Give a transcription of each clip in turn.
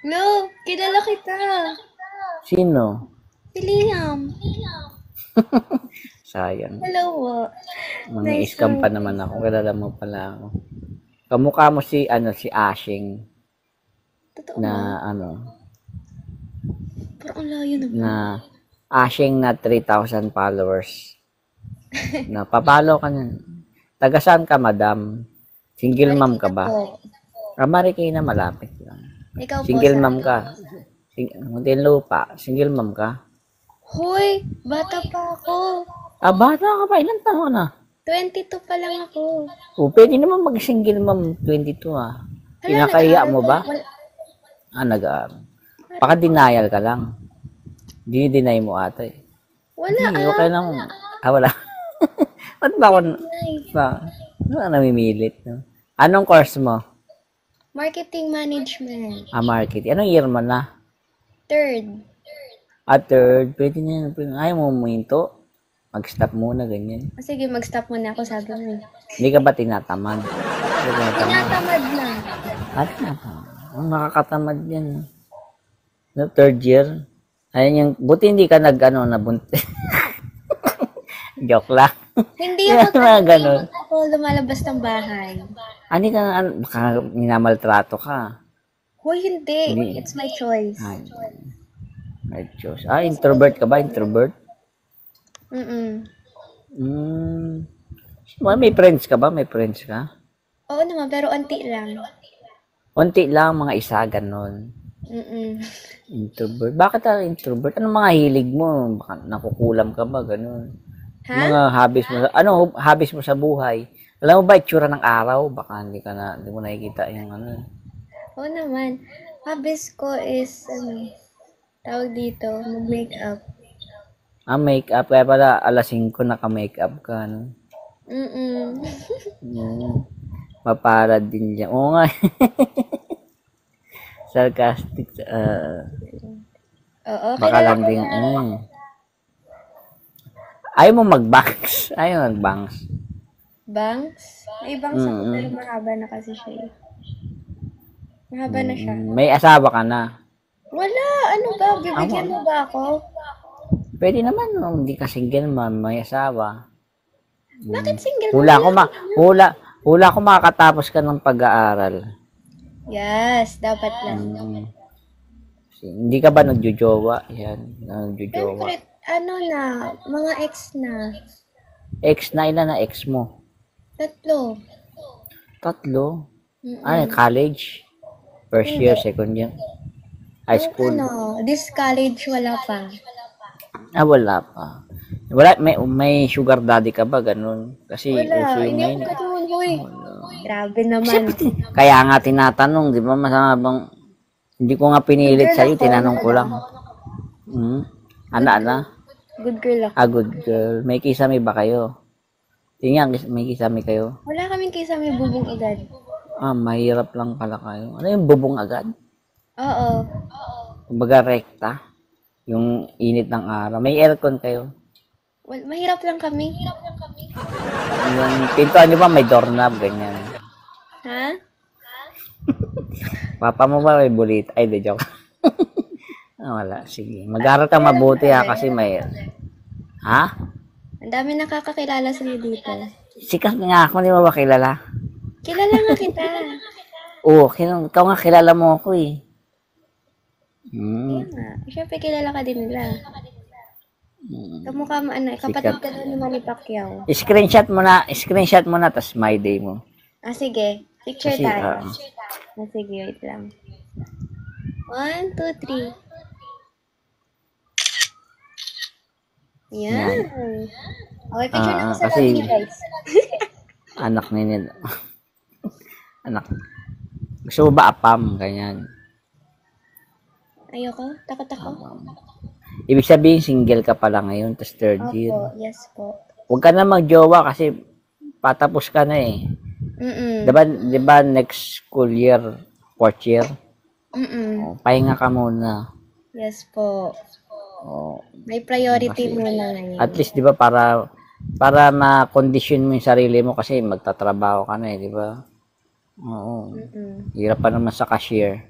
No, kilala kita. Sino? Si Liam. Sayang. Hello po. Nice to Mangi-scam pa meet naman you. ako. Kilala mo pala ako. Kamukha mo si, si Ashing Totoo na, ba? ano, Parang ang layo naman. na Ashing na 3,000 followers. Na, papalo ka na. Taga saan ka, madam? Single mom ka Marikina ba? po. Marikina, malapit lang. Ikaw po Single sa... mom ka. Muntinlupa. Single mom ka. Hoy, bata pa ako. Bata ka pa. Ilang taon na? 22 pa lang ako. Pwede naman mag-single mom 22 ah. Hala, Kinakaya nag-aaral mo po. ba? Nag-aaral. Baka denial ka lang. Deny mo ata eh. Wala Hindi, okay lang. Wala. Ba't ba ako, Nice. namimilit? No? Anong course mo? Marketing management. Marketing. Anong year mo na? Third. Third. Pwede na yun. Ayaw mo muminto. Mag-stop muna, ganyan. Sige, mag-stop muna ako, sabi mo. Hindi ka ba tinatamad? Hindi ka tinatamad. Tinatamad na. Tinatamad. Ang nakakatamad yan. No, third year. Ayun yung, buti hindi ka nabuntis. Joke lang. Hindi ako Mga ganun. ako lumalabas ng bahay. Hindi ka, baka minamaltrato ka. Hoy, hindi. Hindi. It's my choice. Right choice. Introvert ka ba? Introvert? Mm-mm. May friends ka ba? May friends ka? Oo naman, pero onti lang. Unti lang, mga isa, ganun. Mm-mm. Introvert. Bakit introvert? Anong mga hilig mo? Baka nakukulam ka ba? Ganun. Ha? Mga hobbies mo. Ano hobbies mo sa buhay? Alam mo ba, itsura ng araw? Baka hindi mo nakikita yung ano. Oo naman. Hobbies ko is, tawag dito, mag-makeup. Makeup. Kaya pala, alas 5 naka-makeup ka. No? Mm-mm. Mapara din dyan. Oo nga. Sarcastic. Oo, Baka kilala lang ko din. na. Ayaw mo mag-banks. Ayaw mag-banks. Bangs? May bangs ako, pero mahaba na kasi siya eh. Mahaba na siya. May asawa ka na. Wala! Ano ba? Bibigyan mo ba ako? Pwede naman. Hindi ka single man. May asawa. Bakit single Hula mo ko lang? hula ko makakatapos ka ng pag-aaral. Yes, dapat lang. Hindi ka ba nagjojowa? Yan, nagjojowa. Siyempre, mga ex na. Ex na, ilan na ex mo? 3. 3? College? First year, second year? High school? This college, wala pa. Wala pa. May sugar daddy ka ba? Ganun. Kasi Wala, uso yung hindi ako ngayon. ganun, hoy. Grabe naman. Kaya nga tinatanong, di ba? Masama bang, hindi ko nga pinilit Girl sa'yo, ako, tinanong ko lang. Ana? Good girl ako. Good girl. May kisame ba kayo? Tingnan, may kisame kayo? Wala kaming kisame bubong agad. Mahirap lang pala kayo. Ano yung bubong agad? Oo. Kumbaga rekta. Yung init ng araw. May aircon kayo? Mahirap lang kami. Yung pintuan nyo ba may doorknob, ganyan. Ha? Papa mo ba may bulit? Ay, di joke. Wala, sige. Mag-aral ka mabuti kasi may... Ha? Ang dami nakakakilala sa'yo dito. Sikat nga ako, di mo ba kilala? Kilala nga kita. Oo, ikaw nga kilala mo ako eh. Kaya nga. Siyempre, kilala ka din nila. Kamukha mo, kapatid ka doon ni Manny Pacquiao. Screenshot mo na, tas my day mo. Sige. Picture Kasi, tayo. Sige, wait lang. 1, 2, 3. Yan. Okay, picture na ako sa lobby niyo, guys. Anak nila. Anak. Gusto mo ba apam? Ganyan. Ayoko. Takot ako. Ibig sabihin, single ka pala ngayon, tas third year. Opo, yes po. Huwag ka na magjowa kasi patapos ka na eh. Diba next school year, 4th year? Pahinga ka muna. Yes po. May priority muna ngayon. At least, di ba, para ma-condition mo yung sarili mo kasi magtatrabaho ka na eh, di ba? Oo. Hirap pa naman sa cashier.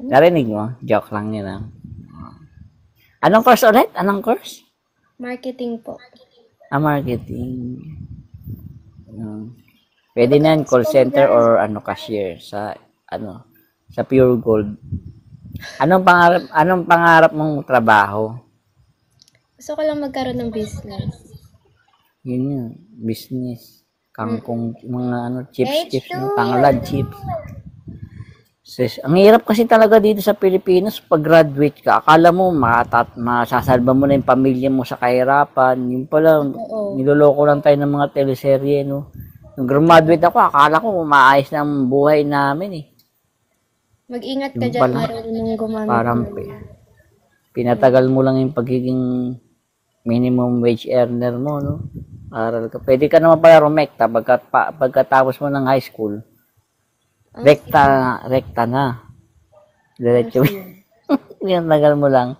Narinig mo? Joke lang yun ah. Anong course ulit? Anong course? Marketing po. Marketing. Pwede na yan, call center or cashier sa sa Pure Gold. Anong pangarap mong trabaho? Gusto ko lang magkaroon ng business. Yun yun, business. Kangkong, mga chips, pangalad chips. Sis, ang hirap kasi talaga dito sa Pilipinas, pag graduate ka, akala mo masasalba mo na yung pamilya mo sa kahirapan. Yung pala, niloloko lang tayo ng mga teleserye, no? Nung graduate ako, akala ko maayos na ang buhay namin, eh. Mag-ingat ka dyan, marunong gumamit. Parang pinatagal mo lang yung pagiging minimum wage earner mo, no? Aral ka. Pwede ka naman pala rumekta pagkatapos mo ng high school. Rekta na. Diretso. Yung tagal mo lang.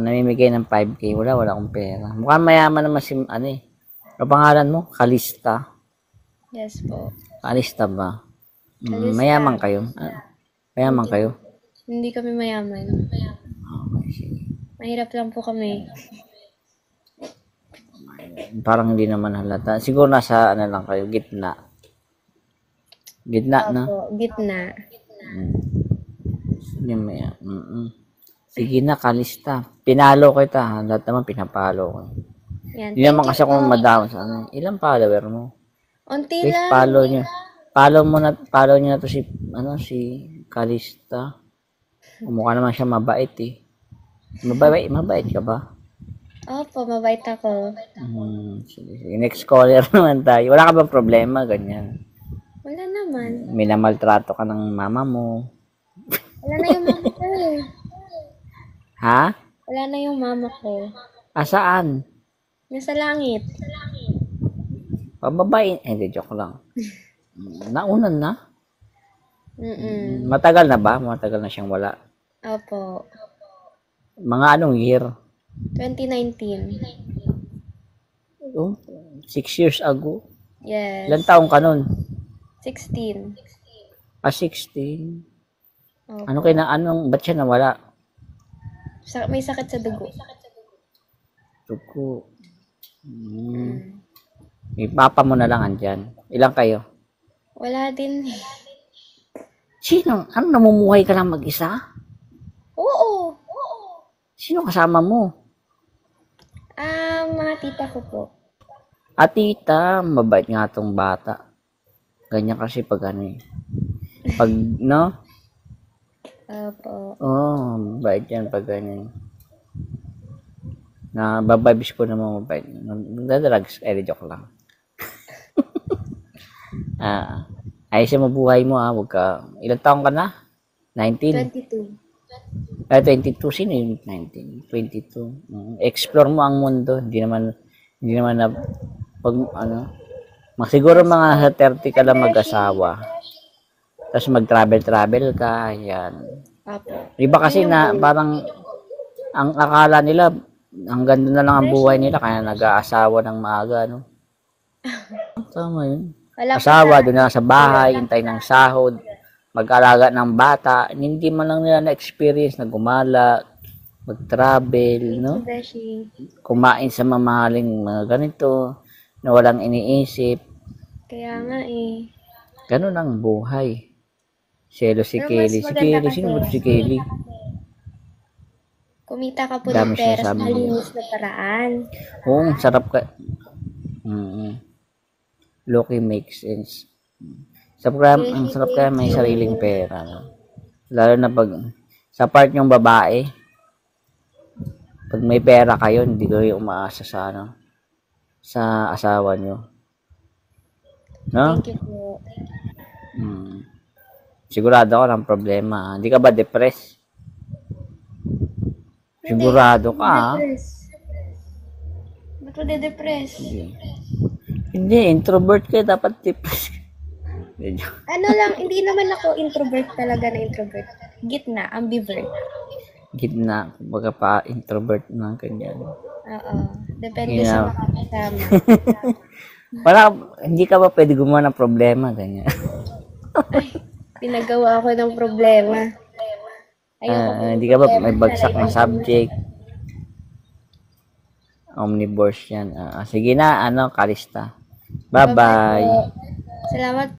Namimigay ng 5K. Wala akong pera. Mukhang mayaman naman si, ang pangalan mo? Kalista. Yes po. Kalista ba? Mayaman kayo? Mayaman kayo? Hindi kami mayaman. Okay, sige. Mahirap lang po kami. Parang hindi naman halata. Siguro nasa lang kayo, gitna. Gitna na. Gitna. Sige na, Kalista. Pinalo ko ito. Lahat naman pinapalo ko. Yan. Hindi naman kasi akong madami sa ilang follower mo? Unti Please lang. follow nyo. Follow nyo na to si Kalista. Mukha naman siya mabait eh. Mabait ka ba? Opo, mabait ako. Sige. Next caller naman tayo. Wala ka ba problema? Ganyan. Wala naman. Minamaltrato ka ng mama mo. Wala na yung mama ko eh. Ha? Wala na yung mama ko. Saan? Nasa langit. Pababain. Hindi, joke lang. Naunan na? Mm-mm. Matagal na ba? Matagal na siyang wala. Opo. Mga anong year? 2019. 6 years ago? Yes. Ilan taong ka nun? 16. 16? Opo. Ba't siya nawala? May sakit sa dugo. Tuko. May papa mo na lang andyan. Ilang kayo? Wala din. Sino? Namumuhay ka lang mag-isa? Oo. Sino kasama mo? Mga tita ko po. Tita, mabait nga tong bata. Ganyan kasi pag Pag, no? Opo. Mabait yan pag ganyan. Bababis ko naman mabait. Nagdadrugs, joke lang. Ayos mo buhay mo huwag ka. Ilang taong ka na? 19? 22. 22. Sino yung 19? 22. Explore mo ang mundo. Hindi naman na siguro mga sa 30 ka lang mag-asawa. Tapos mag-travel ka. Yan. Opo. Iba kasi na parang ang akala nila hanggang doon na lang ang buhay nila kaya nag-aasawa ng maaga, no? Tama yun. Asawa, doon na sa bahay, hintay ng sahod, mag-alaga ng bata, hindi man lang nila na-experience na gumala, mag-travel, no? Kumain sa mamahaling mga ganito, na walang iniisip. Kaya nga eh. Ganun ang buhay. Selo si Kelly. Si Kelly, sino ba si Kelly? Kumita ka po ng pera sa malinis na paraan. Oo, sarap ka. Loki makes sense. Ang sarap kaya may sariling pera. No? Lalo na pag sa part yung babae, pag may pera kayo, hindi kayo umaasa sa sa asawa nyo. No? Thank you po. Sigurado ako ng problema. Hindi ka ba depressed? Sigurado ka. Ba't mo de-depress? Hindi, introvert ka. Dapat depressed. Hindi naman ako introvert talaga na introvert. Gitna, ambivert. Gitna, kumbaga pa introvert na ganyan. Oo. Depende sa makakasama. Hindi ka ba pwede gumawa ng problema, ganyan? pinagawa ako ng problema. Hindi ka ba may bagsak na subject? Omnivores yan. Sige na, kalista. Bye-bye. Salamat